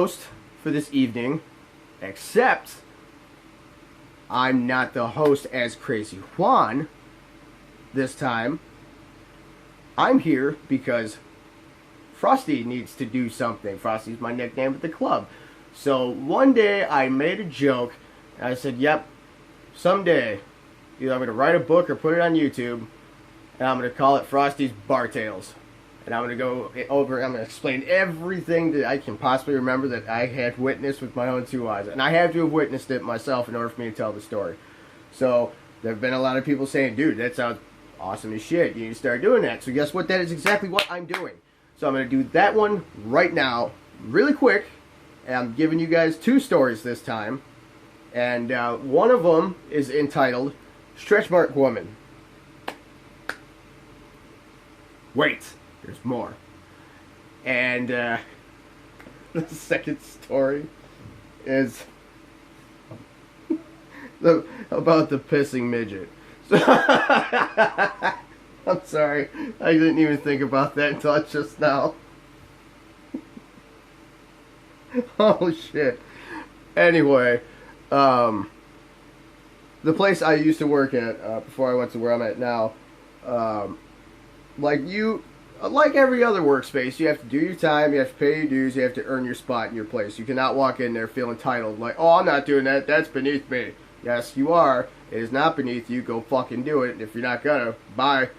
host for this evening, except I'm not the host as Crazy Juan this time. I'm here because Frosty needs to do something. Frosty's my nickname at the club. So one day I made a joke, and I said, yep, someday either I'm going to write a book or put it on YouTube, and I'm going to call it Frosty's Bar Tales. And I'm going to go over, I'm going to explain everything that I can possibly remember that I had witnessed with my own two eyes. And I have to have witnessed it myself in order for me to tell the story. So there have been a lot of people saying, dude, that sounds awesome as shit. You need to start doing that. So guess what? That is exactly what I'm doing. So I'm going to do that one right now, really quick. And I'm giving you guys two stories this time. And one of them is entitled Stretchmark Woman. Wait, there's more. And the second story is about the pissing midget. So I'm sorry, I didn't even think about that until just now. Oh shit. Anyway, the place I used to work at before I went to where I'm at now, like every other workspace, you have to do your time, you have to pay your dues, you have to earn your spot in your place. You cannot walk in there feeling entitled, like, oh, I'm not doing that, that's beneath me. Yes, you are. It is not beneath you. Go fucking do it. And if you're not gonna, bye.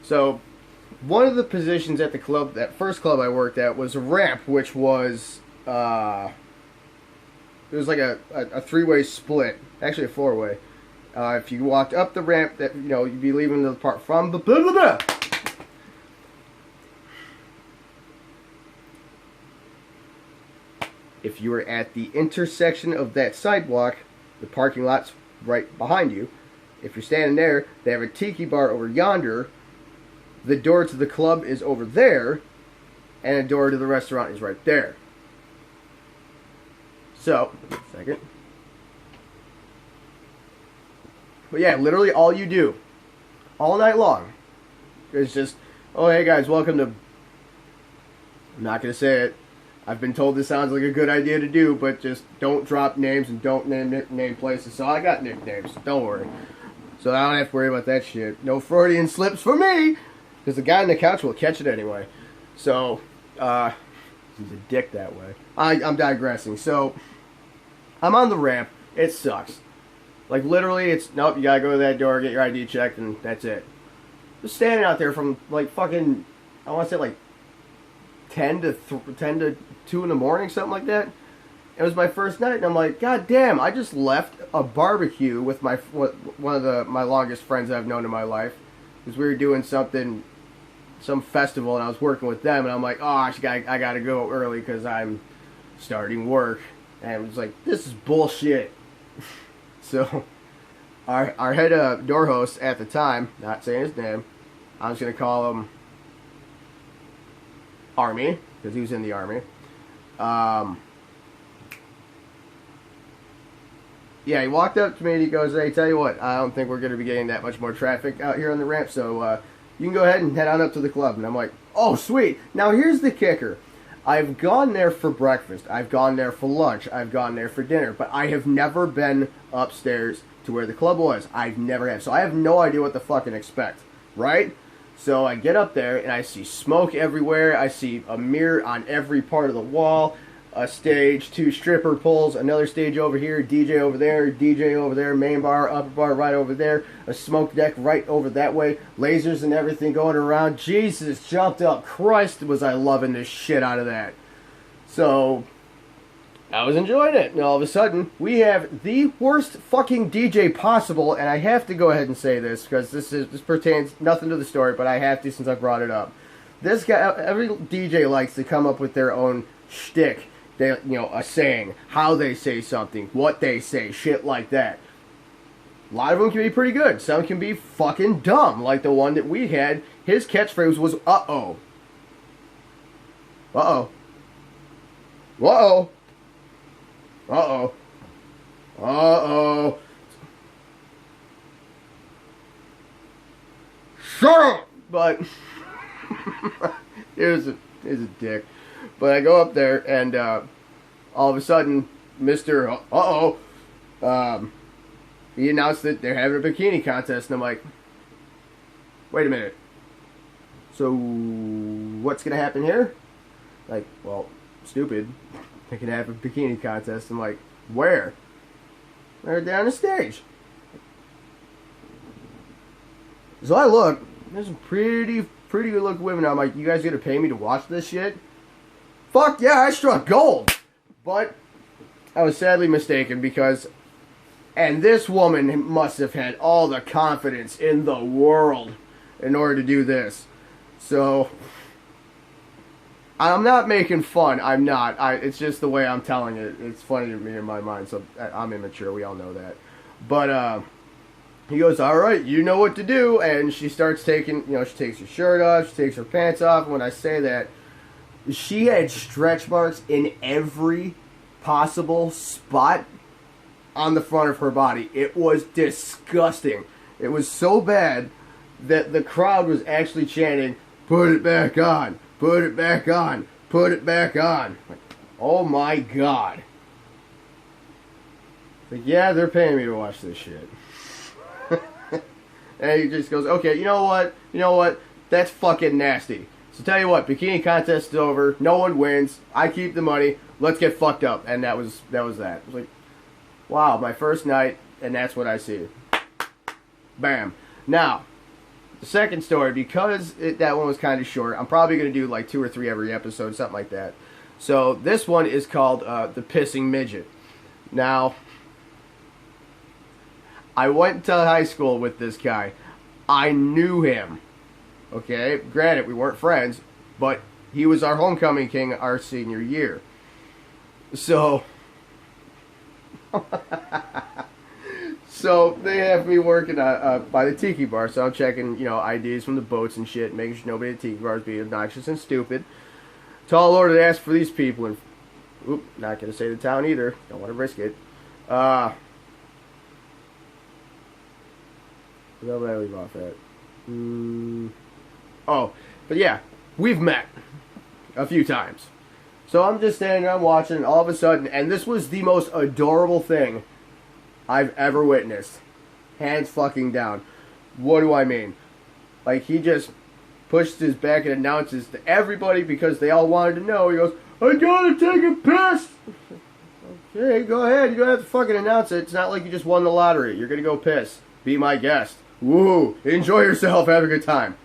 So, one of the positions at the club, that first club I worked at, was a ramp, which was, it was like a three-way split. Actually, a four-way. If you walked up the ramp, that you'd be leaving the part from the blah, blah, blah. If you were at the intersection of that sidewalk, the parking lot's right behind you. If you're standing there, they have a tiki bar over yonder. The door to the club is over there, and the door to the restaurant is right there. So, second. But yeah, literally all you do, all night long, is just, oh hey guys, welcome to, I'm not going to say it, I've been told this sounds like a good idea to do, but just don't drop names and don't name places. So I got nicknames, don't worry. So I don't have to worry about that shit. No Freudian slips for me, because the guy on the couch will catch it anyway. So, he's a dick that way. I'm digressing. So, I'm on the ramp. It sucks. Like, literally, it's, nope, you gotta go to that door, get your ID checked, and that's it. Just standing out there from, like, fucking, I want to say, like, 10 to 2 in the morning, something like that. It was my first night, and I'm like, God damn, I just left a barbecue with one of my longest friends I've known in my life. Because we were doing some festival, and I was working with them, and I'm like, oh, I gotta go early because I'm starting work. And it was like, this is bullshit. So, our head door host at the time, not saying his name, I'm just gonna call him Army, because he was in the Army. Yeah, he walked up to me and he goes, hey, tell you what, I don't think we're going to be getting that much more traffic out here on the ramp, so you can go ahead and head on up to the club. And I'm like, oh, sweet. Now, here's the kicker. I've gone there for breakfast. I've gone there for lunch. I've gone there for dinner. But I have never been upstairs to where the club was. I've never have. So I have no idea what to fucking expect, right? So I get up there and I see smoke everywhere. I see a mirror on every part of the wall. A stage, 2 stripper poles, another stage over here, DJ over there, main bar, upper bar right over there, a smoke deck right over that way, lasers and everything going around. Jesus, jumped up. Christ, was I loving this shit out of that. So, I was enjoying it. And all of a sudden, we have the worst fucking DJ possible, and I have to go ahead and say this, because this pertains nothing to the story, but I have to since I brought it up. This guy, every DJ likes to come up with their own shtick. They, a saying, how they say something, what they say, shit like that. A lot of them can be pretty good. Some can be fucking dumb, like the one that we had. His catchphrase was, uh-oh. Uh-oh. Uh-oh. Uh-oh. Uh-oh. Shut up! But, it was a dick. But I go up there, and all of a sudden, Mr. He announced that they're having a bikini contest, and I'm like, wait a minute. So, what's going to happen here? Like, well, stupid. They can have a bikini contest. I'm like, where? They're down the stage. So I look, there's some pretty good looking women. I'm like, you guys gonna pay me to watch this shit? Fuck yeah, I struck gold. But I was sadly mistaken because, and this woman must have had all the confidence in the world in order to do this. So, I'm not making fun. I'm not. It's just the way I'm telling it. It's funny to me in my mind. So I'm immature. We all know that. But he goes, all right, you know what to do. And she starts taking, she takes her shirt off. She takes her pants off. And when I say that, she had stretch marks in every possible spot on the front of her body. It was disgusting. It was so bad that the crowd was actually chanting, put it back on. Put it back on. Put it back on. Like, oh my God. Like, yeah, they're paying me to watch this shit. And he just goes, okay, you know what? That's fucking nasty. So tell you what, bikini contest is over. No one wins. I keep the money. Let's get fucked up. And that was that. It was like, wow, my first night, and that's what I see. Bam. Now, the second story, because that one was kind of short, I'm probably going to do like 2 or 3 every episode, something like that. So this one is called The Pissing Midget. Now, I went to high school with this guy. I knew him. Okay? Granted, we weren't friends, but he was our homecoming king our senior year. So, so they have me working by the tiki bar, so I'm checking, IDs from the boats and shit, making sure nobody at the tiki bar is being obnoxious and stupid. Tall order to ask for these people, and not gonna say the town either. Don't want to risk it. Where did I leave off at? Oh, but yeah, we've met a few times. So I'm just standing there, I'm watching, and all of a sudden, and this was the most adorable thing I've ever witnessed. Hands fucking down. What do I mean? Like, he just pushed his back and announces to everybody because they all wanted to know. He goes, I gotta take a piss! Okay, go ahead. You don't have to fucking announce it. It's not like you just won the lottery. You're gonna go piss. Be my guest. Woo! Enjoy yourself. Have a good time.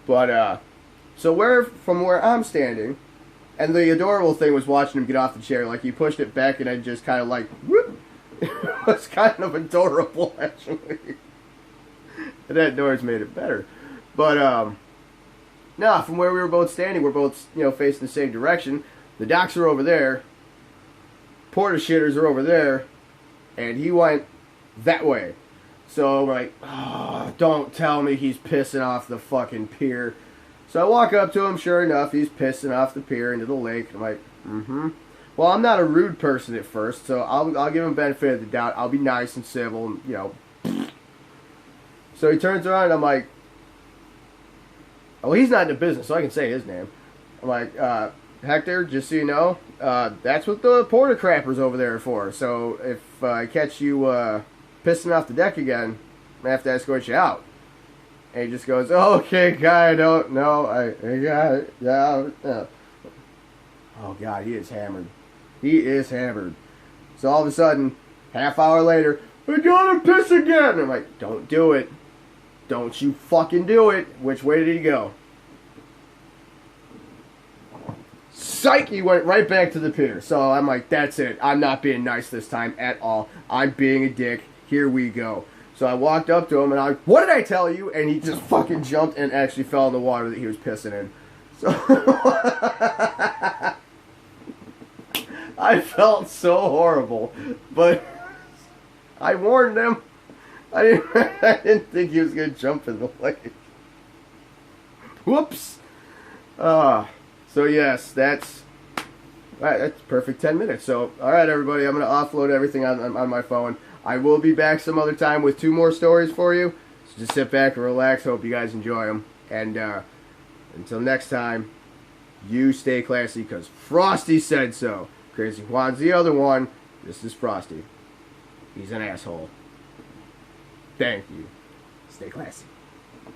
But, so from where I'm standing, and the adorable thing was watching him get off the chair. Like, he pushed it back and I just kind of like, whoop! It was kind of adorable, actually. And that noise made it better. But, no, from where we were both standing, we're both, facing the same direction. The docks are over there. Porta shitters are over there. And he went that way. So I'm like, oh, don't tell me he's pissing off the fucking pier. So I walk up to him, sure enough, he's pissing off the pier into the lake. I'm like, Well, I'm not a rude person at first, so I'll give him benefit of the doubt. I'll be nice and civil, and, So he turns around, and I'm like, well, he's not in the business, so I can say his name. I'm like, Hector, just so you know, that's what the porta crappers over there are for. So if I catch you pissing off the deck again, I'm going to have to escort you out. And he just goes, oh, okay, guy, I don't know. I got it. Yeah. Oh, God, he is hammered. He is hammered. So all of a sudden, half hour later, I gotta piss again. And I'm like, don't do it. Don't you fucking do it. Which way did he go? Psych! He went right back to the pier. So I'm like, that's it. I'm not being nice this time at all. I'm being a dick. Here we go. So I walked up to him and I was like, what did I tell you? And he just fucking jumped and actually fell in the water that he was pissing in. So I felt so horrible. But I warned him. I didn't think he was going to jump in the lake. Whoops. So yes, that's perfect 10 minutes. So, alright everybody, I'm going to offload everything on my phone. I will be back some other time with 2 more stories for you. So just sit back and relax. Hope you guys enjoy them. And until next time, you stay classy because Frosty said so. Crazy Juan's the other one. This is Frosty. He's an asshole. Thank you. Stay classy.